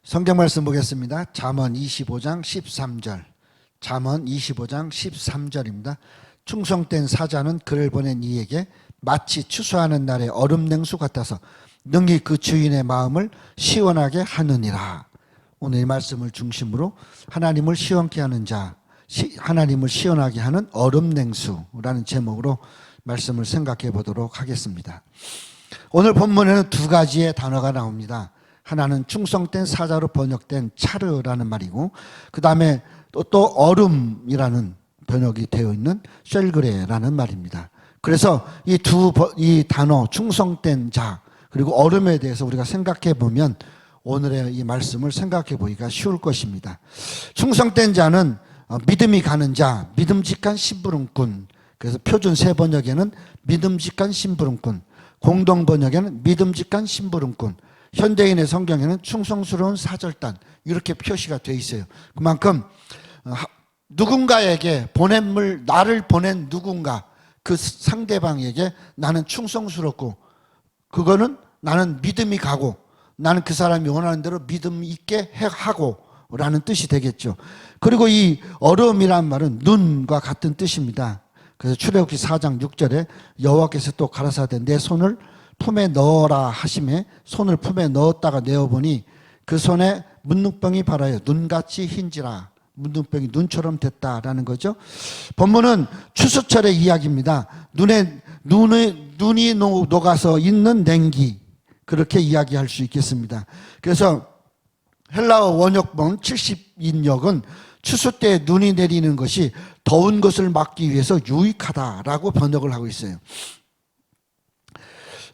성경 말씀 보겠습니다. 잠언 25장 13절. 잠언 25장 13절입니다. 충성된 사자는 그를 보낸 이에게 마치 추수하는 날의 얼음 냉수 같아서 능히 그 주인의 마음을 시원하게 하느니라. 오늘 이 말씀을 중심으로 하나님을 시원케 하는 자, 하나님을 시원하게 하는 얼음 냉수라는 제목으로 말씀을 생각해 보도록 하겠습니다. 오늘 본문에는 두 가지의 단어가 나옵니다. 하나는 충성된 사자로 번역된 차르라는 말이고, 그 다음에 또 얼음이라는 번역이 되어 있는 셀그레라는 말입니다. 그래서 이 단어 충성된 자 그리고 얼음에 대해서 우리가 생각해 보면 오늘의 이 말씀을 생각해 보기가 쉬울 것입니다. 충성된 자는 믿음이 가는 자, 믿음직한 심부름꾼. 그래서 표준 세 번역에는 믿음직한 심부름꾼, 공동 번역에는 믿음직한 심부름꾼, 현대인의 성경에는 충성스러운 사절단, 이렇게 표시가 되어 있어요. 그만큼 누군가에게 나를 보낸 누군가, 그 상대방에게 나는 충성스럽고, 그거는 나는 믿음이 가고, 나는 그 사람이 원하는 대로 믿음 있게 하고 라는 뜻이 되겠죠. 그리고 이 얼음이란 말은 눈과 같은 뜻입니다. 그래서 출애굽기 4장 6절에 여호와께서 또 가라사대 내 손을 품에 넣어라 하시매 손을 품에 넣었다가 내어보니 그 손에 문둥병이 발하여 눈같이 흰지라. 문둥병이 눈처럼 됐다라는 거죠. 본문은 추수철의 이야기입니다. 눈이 녹아서 있는 냉기, 그렇게 이야기할 수 있겠습니다. 그래서 헬라어 원역본 70인역은 추수 때 눈이 내리는 것이 더운 것을 막기 위해서 유익하다라고 번역을 하고 있어요.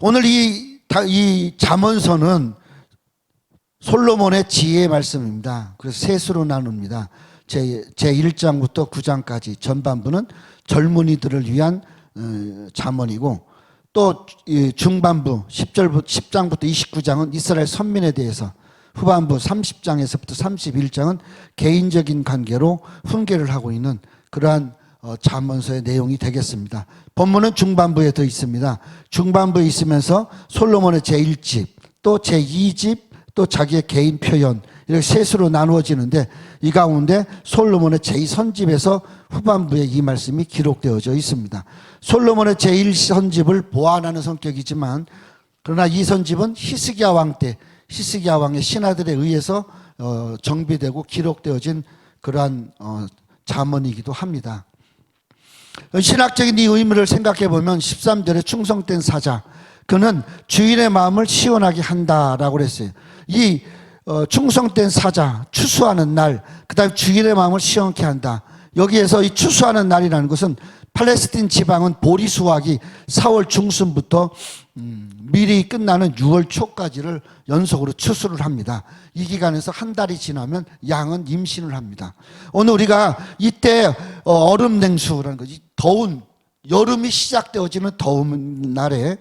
오늘 이 잠언서는 솔로몬의 지혜의 말씀입니다. 그래서 셋으로 나눕니다. 제1장부터 9장까지 전반부는 젊은이들을 위한 잠언이고, 또 중반부 10장부터 29장은 이스라엘 선민에 대해서, 후반부 30장에서부터 31장은 개인적인 관계로 훈계를 하고 있는 그러한 잠언서의 내용이 되겠습니다. 본문은 중반부에 더 있습니다. 중반부에 있으면서 솔로몬의 제1집, 또 제2집, 또 자기의 개인 표현, 이렇게 셋으로 나누어지는데, 이 가운데 솔로몬의 제2선집에서 후반부에 이 말씀이 기록되어져 있습니다. 솔로몬의 제1선집을 보완하는 성격이지만, 그러나 이 선집은 히스기야 왕 때, 히스기야 왕의 신하들에 의해서 정비되고 기록되어진 그러한 잠언이기도 합니다. 신학적인 이 의미를 생각해 보면 13절에 충성된 사자, 그는 주인의 마음을 시원하게 한다라고 그랬어요. 이 충성된 사자, 추수하는 날, 그 다음에 주인의 마음을 시원케 한다. 여기에서 이 추수하는 날이라는 것은 팔레스틴 지방은 보리 수확이 4월 중순부터 미리 끝나는 6월 초까지를 연속으로 추수를 합니다. 이 기간에서 한 달이 지나면 양은 임신을 합니다. 오늘 우리가 이때 얼음 냉수라는 거지, 더운 여름이 시작되어지는 더운 날에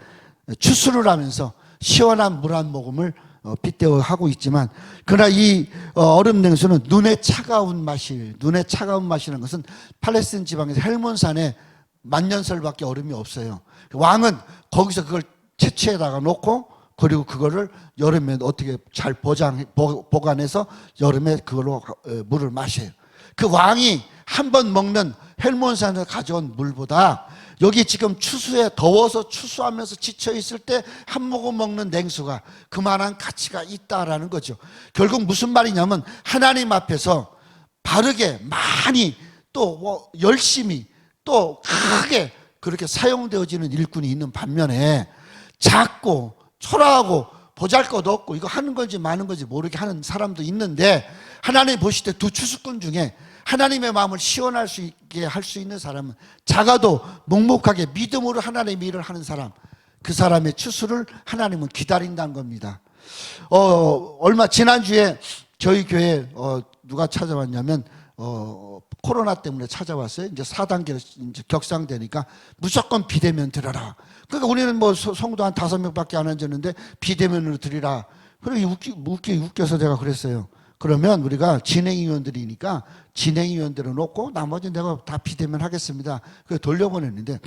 추수를 하면서 시원한 물 한 모금을 빗대어 하고 있지만, 그러나 이 얼음 냉수는 눈의 차가운 맛이라는 것은 팔레스틴 지방에서 헬몬산에 만년설밖에 얼음이 없어요. 왕은 거기서 그걸 채취에다가 놓고, 그리고 그거를 여름에 어떻게 잘 보관해서 여름에 그걸로 물을 마셔요. 그 왕이 한 번 먹는 헬몬산에서 가져온 물보다 여기 지금 추수에 더워서 추수하면서 지쳐 있을 때 한 모금 먹는 냉수가 그만한 가치가 있다라는 거죠. 결국 무슨 말이냐면, 하나님 앞에서 바르게 많이 또 열심히 또 크게 그렇게 사용되어지는 일꾼이 있는 반면에, 작고 초라하고 보잘것없고 이거 하는 건지 마는 건지 모르게 하는 사람도 있는데, 하나님 보실 때 두 추수꾼 중에 하나님의 마음을 시원할 수 있게 할 수 있는 사람은 작아도 묵묵하게 믿음으로 하나님의 일을 하는 사람, 그 사람의 추수를 하나님은 기다린다는 겁니다. 지난주에 저희 교회 누가 찾아왔냐면 코로나 때문에 찾아왔어요. 이제 4단계로 이제 격상되니까 무조건 비대면 드려라. 그러니까 우리는 뭐 성도 한 5명밖에 안 앉았는데 비대면으로 드리라. 그리고 웃겨서 제가 그랬어요. 그러면 우리가 진행위원들이니까 진행위원들을 놓고 나머지 내가 다 비대면 하겠습니다. 그래서 돌려보냈는데,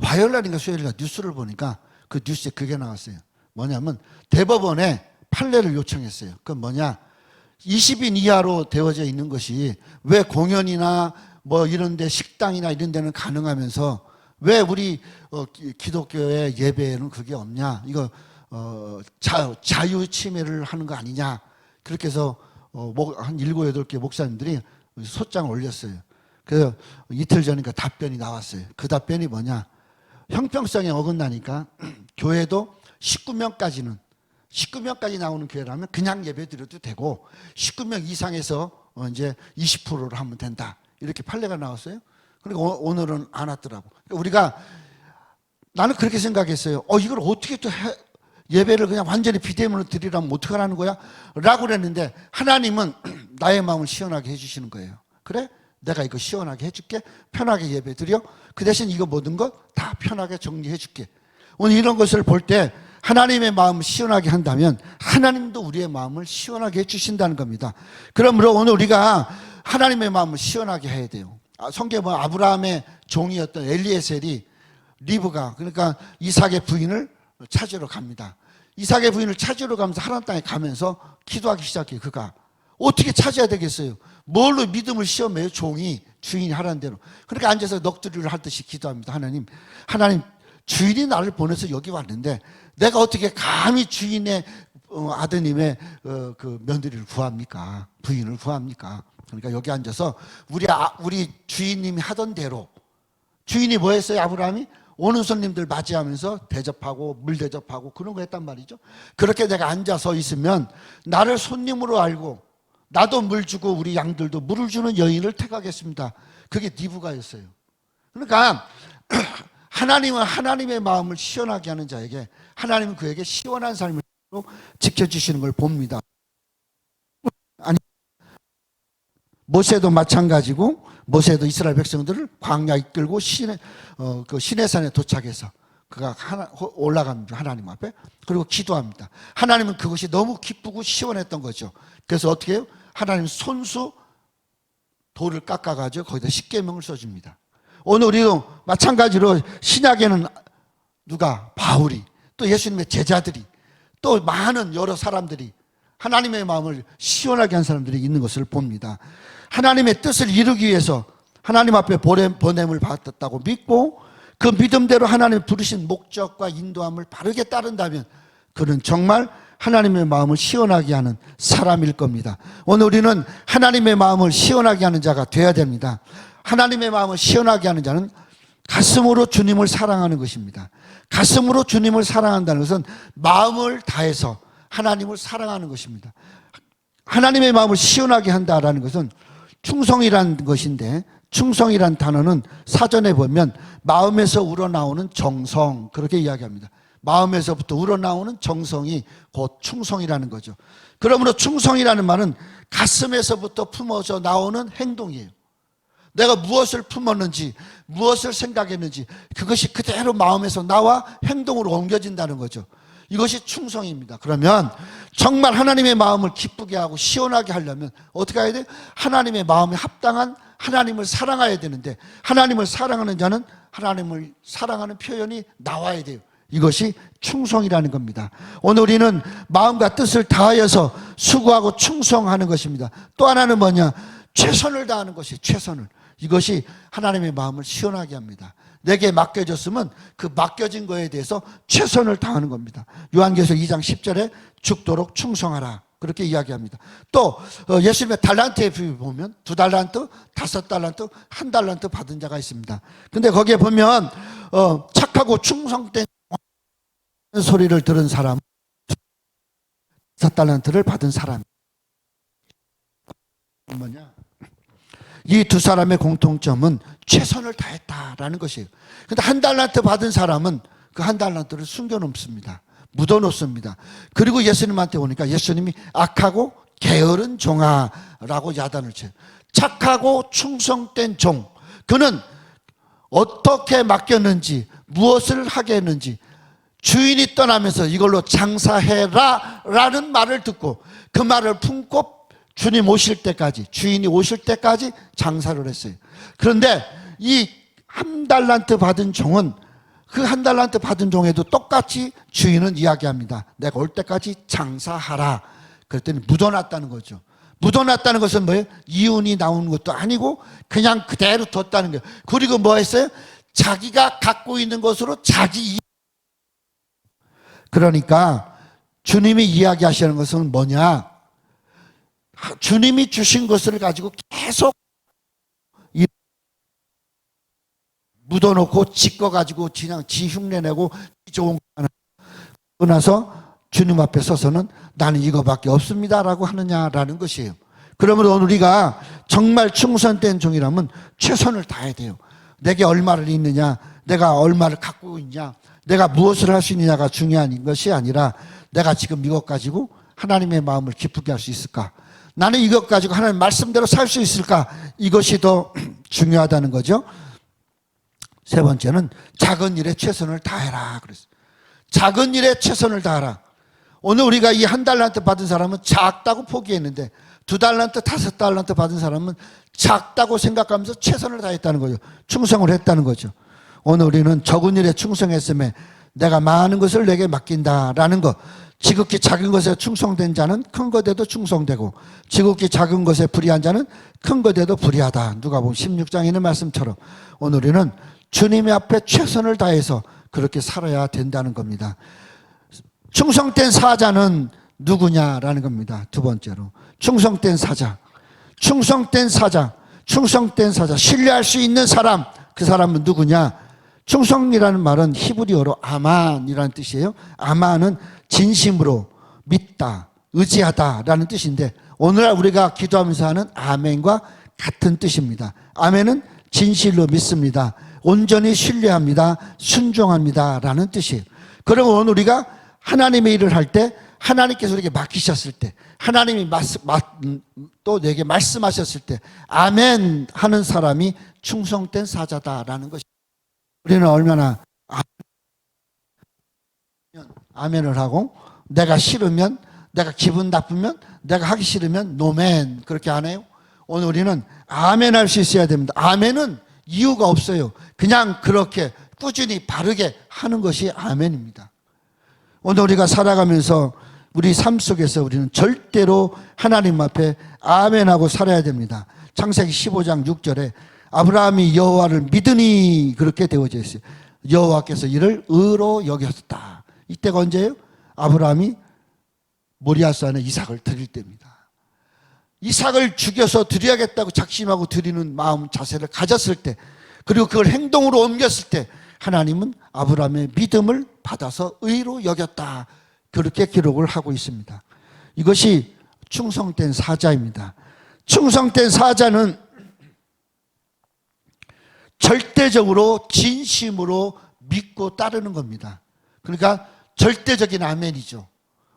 화요일날인가 수요일날 뉴스를 보니까 그 뉴스에 그게 나왔어요. 뭐냐면 대법원에 판례를 요청했어요. 그건 뭐냐? 20인 이하로 되어져 있는 것이 왜 공연이나 뭐 이런 데 식당이나 이런 데는 가능하면서 왜 우리 기독교의 예배에는 그게 없냐? 이거 자유 침해를 하는 거 아니냐? 그렇게 해서 한 7, 8개 목사님들이 소장을 올렸어요. 그래서 이틀 전이니까 답변이 나왔어요. 그 답변이 뭐냐? 형평성에 어긋나니까 교회도 19명까지 나오는 교회라면 그냥 예배 드려도 되고 19명 이상에서 이제 20%로 하면 된다. 이렇게 판례가 나왔어요. 그리고 오늘은 안 왔더라고. 그러니까 나는 그렇게 생각했어요. 이걸 어떻게 또 예배를 그냥 완전히 비대면으로 드리라면 어떡하라는 거야? 라고 그랬는데 하나님은 나의 마음을 시원하게 해주시는 거예요. 그래? 내가 이거 시원하게 해줄게. 편하게 예배 드려. 그 대신 이거 모든 것 다 편하게 정리해 줄게. 오늘 이런 것을 볼 때 하나님의 마음을 시원하게 한다면 하나님도 우리의 마음을 시원하게 해주신다는 겁니다. 그러므로 오늘 우리가 하나님의 마음을 시원하게 해야 돼요. 성경에 보면 아브라함의 종이었던 엘리에셀이 리브가, 그러니까 이삭의 부인을 찾으러 갑니다. 이삭의 부인을 찾으러 가면서 하나님 땅에 가면서 기도하기 시작해요. 그가 어떻게 찾아야 되겠어요? 뭘로 믿음을 시험해요? 종이 주인이 하라는 대로. 그러니까 앉아서 넋두리를 하듯이 기도합니다. 하나님 주인이 나를 보내서 여기 왔는데 내가 어떻게 감히 주인의 아드님의 그 며느리를 구합니까? 부인을 구합니까? 그러니까 여기 앉아서 우리 주인님이 하던 대로. 주인이 뭐 했어요? 아브라함이 오는 손님들 맞이하면서 대접하고 물 대접하고 그런 거 했단 말이죠. 그렇게 내가 앉아서 있으면 나를 손님으로 알고 나도 물 주고 우리 양들도 물을 주는 여인을 택하겠습니다. 그게 니브가였어요. 그러니까 하나님은 하나님의 마음을 시원하게 하는 자에게 하나님은 그에게 시원한 삶을 지켜주시는 걸 봅니다. 아니, 모세도 마찬가지고 모세도 이스라엘 백성들을 광야 이끌고 시내산에 도착해서 그가 올라갑니다. 하나님 앞에. 그리고 기도합니다. 하나님은 그것이 너무 기쁘고 시원했던 거죠. 그래서 어떻게 해요? 하나님 손수 돌을 깎아가지고 거기다 십계명을 써줍니다. 오늘 우리도 마찬가지로 신약에는 누가? 바울이, 또 예수님의 제자들이, 또 많은 여러 사람들이 하나님의 마음을 시원하게 한 사람들이 있는 것을 봅니다. 하나님의 뜻을 이루기 위해서 하나님 앞에 보냄을 받았다고 믿고 그 믿음대로 하나님 부르신 목적과 인도함을 바르게 따른다면 그는 정말 하나님의 마음을 시원하게 하는 사람일 겁니다. 오늘 우리는 하나님의 마음을 시원하게 하는 자가 되어야 됩니다. 하나님의 마음을 시원하게 하는 자는 가슴으로 주님을 사랑하는 것입니다. 가슴으로 주님을 사랑한다는 것은 마음을 다해서 하나님을 사랑하는 것입니다. 하나님의 마음을 시원하게 한다라는 것은 충성이라는 것인데, 충성이란 단어는 사전에 보면 마음에서 우러나오는 정성, 그렇게 이야기합니다. 마음에서부터 우러나오는 정성이 곧 충성이라는 거죠. 그러므로 충성이라는 말은 가슴에서부터 품어져 나오는 행동이에요. 내가 무엇을 품었는지, 무엇을 생각했는지 그것이 그대로 마음에서 나와 행동으로 옮겨진다는 거죠. 이것이 충성입니다. 그러면 정말 하나님의 마음을 기쁘게 하고 시원하게 하려면 어떻게 해야 돼요? 하나님의 마음에 합당한 하나님을 사랑해야 되는데, 하나님을 사랑하는 자는 하나님을 사랑하는 표현이 나와야 돼요. 이것이 충성이라는 겁니다. 오늘 우리는 마음과 뜻을 다하여서 수고하고 충성하는 것입니다. 또 하나는 뭐냐? 최선을 다하는 것이 최선을. 이것이 하나님의 마음을 시원하게 합니다. 내게 맡겨졌으면 그 맡겨진 거에 대해서 최선을 다하는 겁니다. 요한계시록 2장 10절에 죽도록 충성하라, 그렇게 이야기합니다. 또 예수님의 달란트에 보면 2달란트, 5달란트, 1달란트 받은 자가 있습니다. 근데 거기에 보면 착하고 충성된 소리를 들은 사람, 5달란트를 받은 사람. 뭐냐? 이 두 사람의 공통점은 최선을 다했다라는 것이에요. 근데 1달란트 받은 사람은 그 1달란트를 숨겨놓습니다. 묻어놓습니다. 그리고 예수님한테 오니까 예수님이 악하고 게으른 종아라고 야단을 쳐요. 착하고 충성된 종, 그는 어떻게 맡겼는지, 무엇을 하게 했는지 주인이 떠나면서 이걸로 장사해라 라는 말을 듣고 그 말을 품고 주님 오실 때까지, 주인이 오실 때까지 장사를 했어요. 그런데 이 1달란트 받은 종은 그 한 달란트 받은 종에도 똑같이 주인은 이야기합니다. 내가 올 때까지 장사하라. 그랬더니 묻어놨다는 거죠. 묻어놨다는 것은 뭐예요? 이윤이 나오는 것도 아니고 그냥 그대로 뒀다는 거예요. 그리고 뭐 했어요? 자기가 갖고 있는 것으로 자기 그러니까 주님이 이야기하시는 것은 뭐냐? 주님이 주신 것을 가지고 계속 묻어놓고 지꺼가지고 그냥 지 흉내내고 좋은 거 하고 나서 주님 앞에 서서는 나는 이거밖에 없습니다라고 하느냐라는 것이에요. 그러므로 우리가 정말 충성된 종이라면 최선을 다해야 돼요. 내게 얼마를 있느냐, 내가 얼마를 갖고 있냐, 내가 무엇을 할 수 있느냐가 중요한 것이 아니라 내가 지금 이것 가지고 하나님의 마음을 기쁘게 할 수 있을까? 나는 이것 가지고 하나님 말씀대로 살 수 있을까? 이것이 더 중요하다는 거죠. 세 번째는 작은 일에 최선을 다해라 그랬어요. 작은 일에 최선을 다하라. 오늘 우리가 이 한 달란트 받은 사람은 작다고 포기했는데 2달란트, 5달란트 받은 사람은 작다고 생각하면서 최선을 다했다는 거죠. 충성을 했다는 거죠. 오늘 우리는 적은 일에 충성했음에 내가 많은 것을 내게 맡긴다라는 것. 지극히 작은 것에 충성된 자는 큰 것에도 충성되고 지극히 작은 것에 불의한 자는 큰 것에도 불의하다. 누가복음 16장에 있는 말씀처럼 오늘 우리는 주님의 앞에 최선을 다해서 그렇게 살아야 된다는 겁니다. 충성된 사자는 누구냐라는 겁니다. 두 번째로 충성된 사자, 충성된 사자, 충성된 사자, 신뢰할 수 있는 사람, 그 사람은 누구냐? 충성이라는 말은 히브리어로 아만이라는 뜻이에요. 아만은 진심으로 믿다, 의지하다라는 뜻인데 오늘날 우리가 기도하면서 하는 아멘과 같은 뜻입니다. 아멘은 진실로 믿습니다. 온전히 신뢰합니다. 순종합니다. 라는 뜻이에요. 그러면 오늘 우리가 하나님의 일을 할 때 하나님께서 우리에게 맡기셨을 때 하나님이 또 내게 말씀하셨을 때 아멘 하는 사람이 충성된 사자다라는 것입니다. 우리는 얼마나 아멘을 하고 내가 싫으면 내가 기분 나쁘면 내가 하기 싫으면 노멘 그렇게 안 해요? 오늘 우리는 아멘 할 수 있어야 됩니다. 아멘은 이유가 없어요. 그냥 그렇게 꾸준히 바르게 하는 것이 아멘입니다. 오늘 우리가 살아가면서 우리 삶 속에서 우리는 절대로 하나님 앞에 아멘하고 살아야 됩니다. 창세기 15장 6절에 아브라함이 여호와를 믿으니 그렇게 되어져 있어요. 여호와께서 이를 의로 여겼다. 이때가 언제예요? 아브라함이 모리아산에 이삭을 드릴 때입니다. 이삭을 죽여서 드려야겠다고 작심하고 드리는 마음 자세를 가졌을 때 그리고 그걸 행동으로 옮겼을 때 하나님은 아브라함의 믿음을 받아서 의로 여겼다. 그렇게 기록을 하고 있습니다. 이것이 충성된 사자입니다. 충성된 사자는 절대적으로 진심으로 믿고 따르는 겁니다. 그러니까 절대적인 아멘이죠.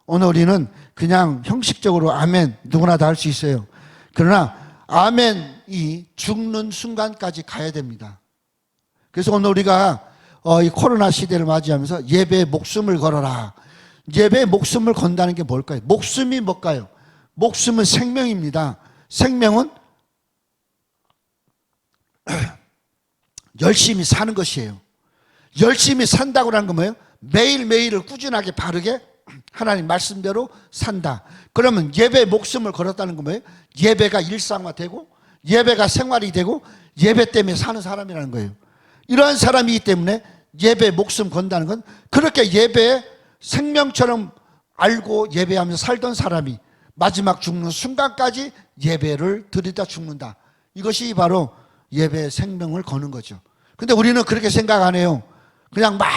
오늘 우리는 그냥 형식적으로 아멘 누구나 다 할 수 있어요. 그러나 아멘이 죽는 순간까지 가야 됩니다. 그래서 오늘 우리가 이 코로나 시대를 맞이하면서 예배에 목숨을 걸어라. 예배에 목숨을 건다는 게 뭘까요? 목숨이 뭘까요? 목숨은 생명입니다. 생명은 열심히 사는 것이에요. 열심히 산다고 하는 건 뭐예요? 매일매일을 꾸준하게 바르게 하나님 말씀대로 산다. 그러면 예배에 목숨을 걸었다는 건 뭐예요? 예배가 일상화되고 예배가 생활이 되고 예배 때문에 사는 사람이라는 거예요. 이러한 사람이기 때문에 예배에 목숨 건다는 건 그렇게 예배에 생명처럼 알고 예배하면서 살던 사람이 마지막 죽는 순간까지 예배를 드리다 죽는다. 이것이 바로 예배의 생명을 거는 거죠. 근데 우리는 그렇게 생각 안 해요. 그냥 막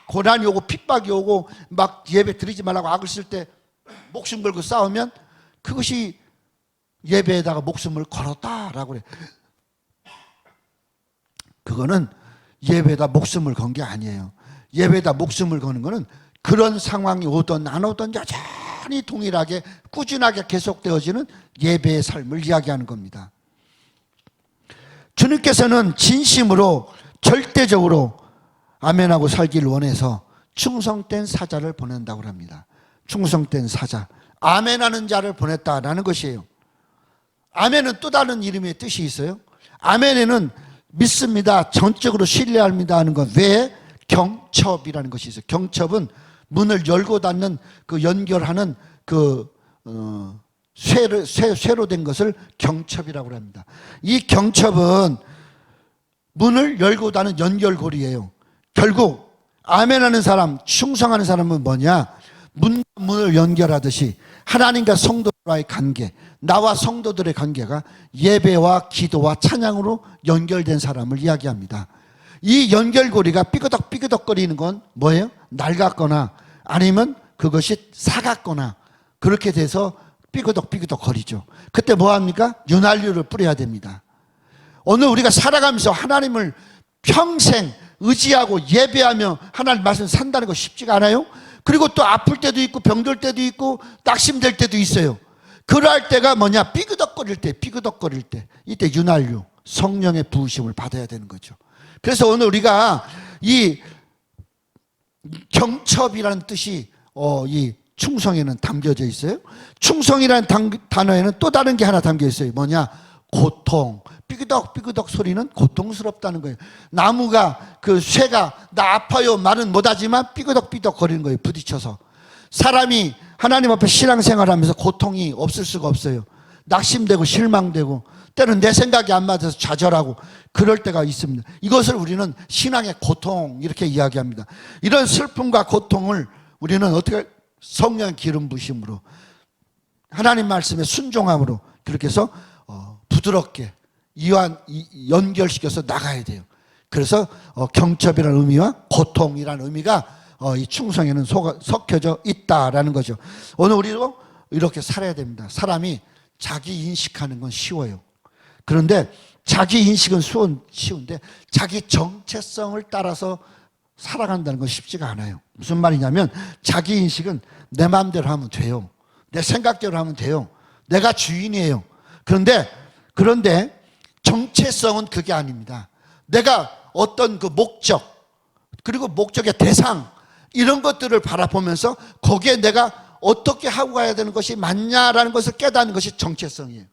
고난이 오고 핍박이 오고 막 예배 드리지 말라고 악을 쓸 때 목숨 걸고 싸우면 그것이 예배에다가 목숨을 걸었다라고 그래. 그거는 예배에다 목숨을 건 게 아니에요. 예배에다 목숨을 거는 거는 그런 상황이 오든 안 오든 여전히 동일하게 꾸준하게 계속되어지는 예배의 삶을 이야기하는 겁니다. 주님께서는 진심으로 절대적으로 아멘하고 살기를 원해서 충성된 사자를 보낸다고 합니다. 충성된 사자, 아멘하는 자를 보냈다라는 것이에요. 아멘은 또 다른 이름의 뜻이 있어요. 아멘에는 믿습니다, 전적으로 신뢰합니다 하는 것 외에 경첩이라는 것이 있어요. 경첩은 문을 열고 닫는 그 연결하는 그 쇠로 된 것을 경첩이라고 합니다. 이 경첩은 문을 열고 닫는 연결고리예요. 결국 아멘하는 사람, 충성하는 사람은 뭐냐? 문을 연결하듯이 하나님과 성도와의 관계, 나와 성도들의 관계가 예배와 기도와 찬양으로 연결된 사람을 이야기합니다. 이 연결고리가 삐그덕삐그덕거리는 건 뭐예요? 낡았거나 아니면 그것이 사갔거나 그렇게 돼서 삐그덕삐그덕 거리죠. 그때 뭐합니까? 윤활유를 뿌려야 됩니다. 오늘 우리가 살아가면서 하나님을 평생 의지하고 예배하며 하나님 말씀 산다는 거 쉽지가 않아요. 그리고 또 아플 때도 있고 병들 때도 있고 낙심될 때도 있어요. 그럴 때가 뭐냐? 삐그덕거릴 때 이때 윤활유 성령의 부으심을 받아야 되는 거죠. 그래서 오늘 우리가 이 경첩이라는 뜻이 이 충성에는 담겨져 있어요. 충성이라는 단어에는 또 다른 게 하나 담겨 있어요. 뭐냐? 고통. 삐그덕삐그덕 소리는 고통스럽다는 거예요. 나무가 그 쇠가 나 아파요 말은 못하지만 삐그덕삐그덕 거리는 거예요. 부딪혀서. 사람이 하나님 앞에 신앙생활하면서 고통이 없을 수가 없어요. 낙심되고 실망되고 때로는 내 생각이 안 맞아서 좌절하고 그럴 때가 있습니다. 이것을 우리는 신앙의 고통 이렇게 이야기합니다. 이런 슬픔과 고통을 우리는 어떻게 성령의 기름 부심으로 하나님 말씀에 순종함으로 그렇게 해서 부드럽게 연결시켜서 나가야 돼요. 그래서 경첩이라는 의미와 고통이라는 의미가 이 충성에는 섞여져 있다라는 거죠. 오늘 우리도 이렇게 살아야 됩니다. 사람이 자기 인식하는 건 쉬워요. 그런데 자기 인식은 쉬운데 자기 정체성을 따라서 살아간다는 건 쉽지가 않아요. 무슨 말이냐면 자기 인식은 내 마음대로 하면 돼요. 내 생각대로 하면 돼요. 내가 주인이에요. 그런데 정체성은 그게 아닙니다. 내가 어떤 그 목적 그리고 목적의 대상 이런 것들을 바라보면서 거기에 내가 어떻게 하고 가야 되는 것이 맞냐라는 것을 깨닫는 것이 정체성이에요.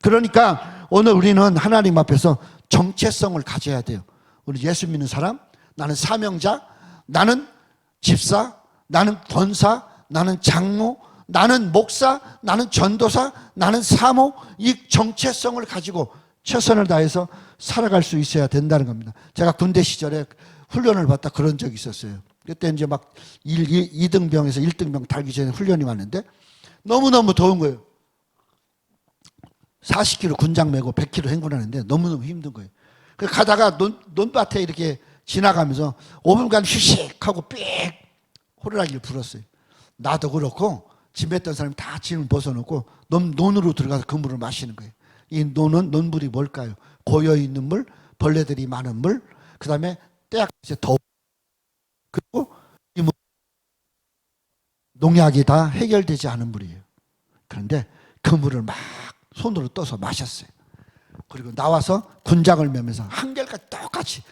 그러니까 오늘 우리는 하나님 앞에서 정체성을 가져야 돼요. 우리 예수 믿는 사람, 나는 사명자, 나는 집사, 나는 권사, 나는 장로, 나는 목사, 나는 전도사, 나는 사모, 이 정체성을 가지고 최선을 다해서 살아갈 수 있어야 된다는 겁니다. 제가 군대 시절에 훈련을 받다 그런 적이 있었어요. 그때 이제 막 2등병에서 1등병 달기 전에 훈련이 왔는데 너무너무 더운 거예요. 40km 군장 메고 100km 행군하는데 너무너무 힘든 거예요. 그래서 가다가 논밭에 이렇게 지나가면서 5분간 휴식하고 삑 호루라기를 불었어요. 나도 그렇고 집에 있던 사람이 다 짐을 벗어놓고 논으로 들어가서 그 물을 마시는 거예요. 이 논물이 뭘까요? 고여있는 물, 벌레들이 많은 물, 그 다음에 때약볕에 더워. 그리고 이 물, 농약이 다 해결되지 않은 물이에요. 그런데 그 물을 막 손으로 떠서 마셨어요. 그리고 나와서 군장을 매면서 한결같이 똑같이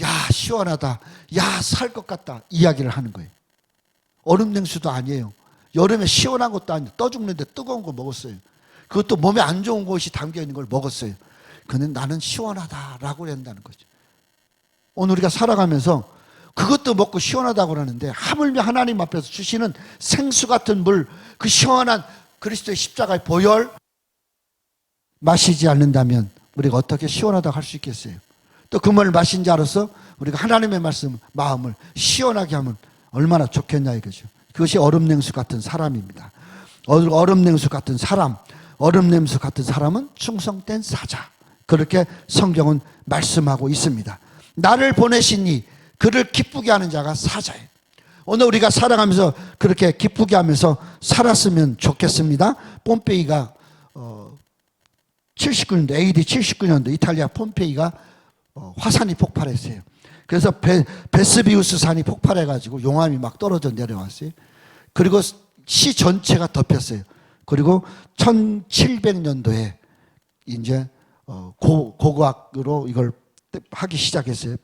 야 시원하다, 야 살 것 같다 이야기를 하는 거예요. 얼음 냉수도 아니에요. 여름에 시원한 것도 아니에요. 떠 죽는데 뜨거운 거 먹었어요. 그것도 몸에 안 좋은 것이 담겨있는 걸 먹었어요. 근데 나는 시원하다라고 한다는 거죠. 오늘 우리가 살아가면서 그것도 먹고 시원하다고 그러는데 하물며 하나님 앞에서 주시는 생수 같은 물, 그 시원한 그리스도의 십자가의 보혈 마시지 않는다면 우리가 어떻게 시원하다고 할 수 있겠어요? 또 그 물을 마신 자로서 우리가 하나님의 말씀, 마음을 시원하게 하면 얼마나 좋겠냐 이거죠. 그것이 얼음 냉수 같은 사람입니다. 얼음 냉수 같은 사람, 얼음 냉수 같은 사람은 충성된 사자. 그렇게 성경은 말씀하고 있습니다. 나를 보내신 이 그를 기쁘게 하는 자가 사자예요. 오늘 우리가 살아가면서 그렇게 기쁘게 하면서 살았으면 좋겠습니다. 폼페이가 79년도 AD 79년도 이탈리아 폼페이가 화산이 폭발했어요. 그래서 베스비우스 산이 폭발해가지고 용암이 막 떨어져 내려왔어요. 그리고 시 전체가 덮였어요. 그리고 1700년도에 이제 고고학으로 이걸 하기 시작했어요.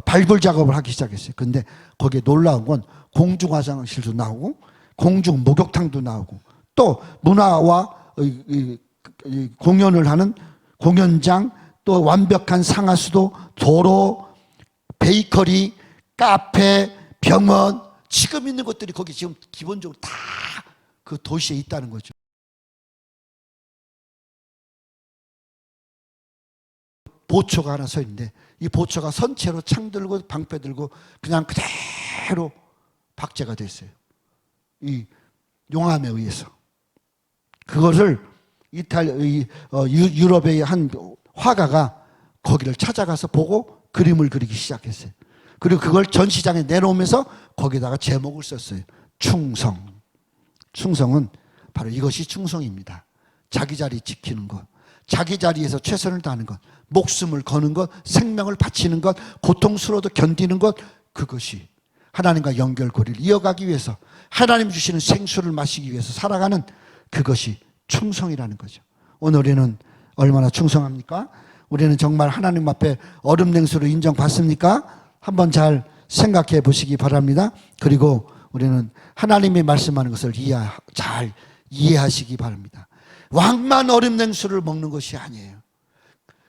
발굴 작업을 하기 시작했어요. 근데 거기에 놀라운 건 공중 화장실도 나오고 공중 목욕탕도 나오고 또 문화와 공연을 하는 공연장, 또 완벽한 상하수도, 도로, 베이커리, 카페, 병원, 지금 있는 것들이 거기 지금 기본적으로 다 그 도시에 있다는 거죠. 보초가 하나 서 있는데 이 보초가 선체로 창 들고 방패 들고 그냥 그대로 박제가 됐어요. 이 용암에 의해서. 그것을 유럽의 한 화가가 거기를 찾아가서 보고 그림을 그리기 시작했어요. 그리고 그걸 전시장에 내놓으면서 거기다가 제목을 썼어요. 충성. 충성은 바로 이것이 충성입니다. 자기 자리 지키는 것, 자기 자리에서 최선을 다하는 것, 목숨을 거는 것, 생명을 바치는 것, 고통스러워도 견디는 것, 그것이 하나님과 연결고리를 이어가기 위해서 하나님 주시는 생수를 마시기 위해서 살아가는 그것이 충성이라는 거죠. 오늘 우리는 얼마나 충성합니까? 우리는 정말 하나님 앞에 얼음 냉수로 인정받습니까? 한번 잘 생각해 보시기 바랍니다. 그리고 우리는 하나님이 말씀하는 것을 잘 이해하시기 바랍니다. 왕만 얼음 냉수를 먹는 것이 아니에요.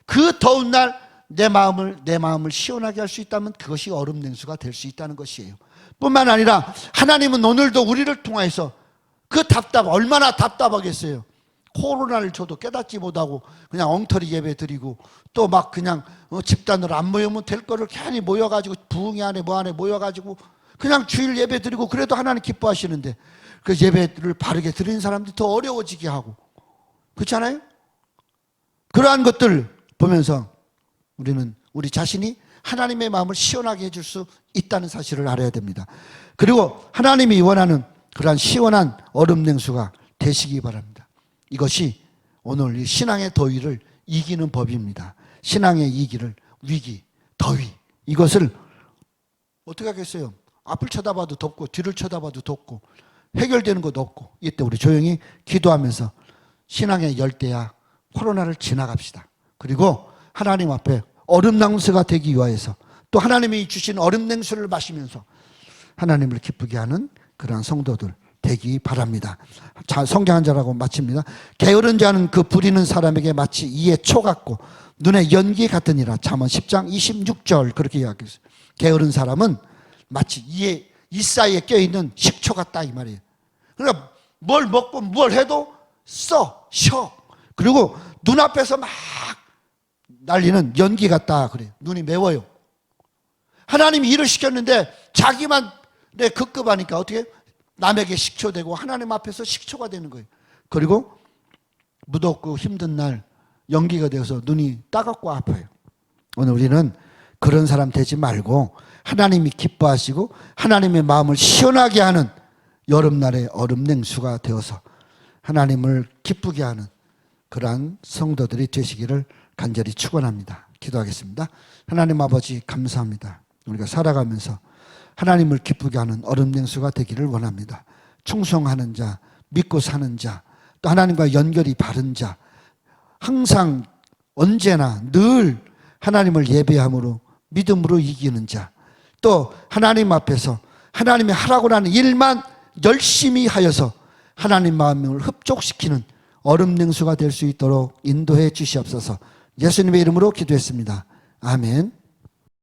그 더운 날 내 마음을 시원하게 할 수 있다면 그것이 얼음 냉수가 될 수 있다는 것이에요. 뿐만 아니라 하나님은 오늘도 우리를 통해서 그 얼마나 답답하겠어요. 코로나를 줘도 깨닫지 못하고 그냥 엉터리 예배 드리고 또 막 그냥 집단으로 안 모이면 될 거를 괜히 모여가지고 부흥회 안에 뭐 안에 모여가지고 그냥 주일 예배 드리고 그래도 하나님 기뻐하시는데 그 예배를 바르게 드리는 사람들이 더 어려워지게 하고 그렇지 않아요? 그러한 것들 보면서 우리는 우리 자신이 하나님의 마음을 시원하게 해줄 수 있다는 사실을 알아야 됩니다. 그리고 하나님이 원하는 그러한 시원한 얼음 냉수가 되시기 바랍니다. 이것이 오늘 이 신앙의 더위를 이기는 법입니다. 신앙의 이기를 위기, 더위 이것을 어떻게 하겠어요? 앞을 쳐다봐도 덥고 뒤를 쳐다봐도 덥고 해결되는 것도 없고 이때 우리 조용히 기도하면서 신앙의 열대야 코로나를 지나갑시다. 그리고 하나님 앞에 얼음 냉수가 되기 위하여서 또 하나님이 주신 얼음 냉수를 마시면서 하나님을 기쁘게 하는 그러한 성도들 되기 바랍니다. 자, 성경 한 절하고 마칩니다. 게으른 자는 그 부리는 사람에게 마치 이에 초 같고 눈에 연기 같으니라. 잠언 10장 26절 그렇게 이야기했어요. 게으른 사람은 마치 이 사이에 껴있는 식초 같다 이 말이에요. 그러니까 뭘 먹고 뭘 해도 쉬어. 그리고 눈앞에서 막 날리는 연기 같다 그래요. 눈이 매워요. 하나님이 일을 시켰는데 자기만 급급하니까 어떻게 남에게 식초되고 하나님 앞에서 식초가 되는 거예요. 그리고 무덥고 힘든 날 연기가 되어서 눈이 따갑고 아파요. 오늘 우리는 그런 사람 되지 말고 하나님이 기뻐하시고 하나님의 마음을 시원하게 하는 여름날의 얼음 냉수가 되어서 하나님을 기쁘게 하는 그러한 성도들이 되시기를 간절히 축원합니다. 기도하겠습니다. 하나님 아버지 감사합니다. 우리가 살아가면서 하나님을 기쁘게 하는 얼음 냉수가 되기를 원합니다. 충성하는 자, 믿고 사는 자, 또 하나님과 연결이 바른 자, 항상 언제나 늘 하나님을 예배함으로 믿음으로 이기는 자, 또 하나님 앞에서 하나님이 하라고 하는 일만 열심히 하여서 하나님 마음을 흡족시키는 얼음 냉수가 될 수 있도록 인도해 주시옵소서. 예수님의 이름으로 기도했습니다. 아멘.